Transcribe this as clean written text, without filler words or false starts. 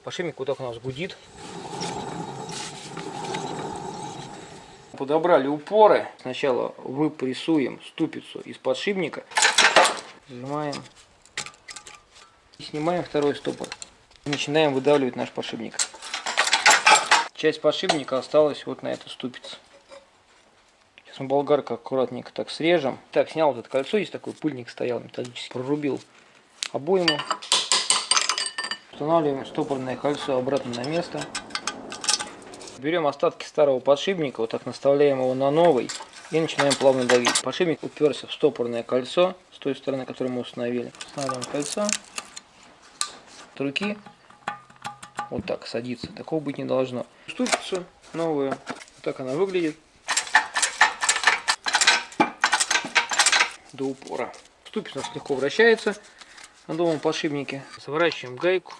Подшипник вот так у нас гудит. Подобрали упоры. Сначала выпрессуем ступицу из подшипника. Зажимаем. И снимаем второй стопор. И начинаем выдавливать наш подшипник. Часть подшипника осталась вот на этой ступице. Сейчас мы болгаркой аккуратненько так срежем. Так, снял вот это кольцо. Здесь такой пыльник стоял металлический. Прорубил обойму. Устанавливаем стопорное кольцо обратно на место. Берем остатки старого подшипника, вот так наставляем его на новый и начинаем плавно давить. Подшипник уперся в стопорное кольцо с той стороны, которую мы установили. Устанавливаем кольцо. От руки вот так садится. Такого быть не должно. Ступицу новую. Вот так она выглядит. До упора. Ступица у нас легко вращается на новом подшипнике. Заворачиваем гайку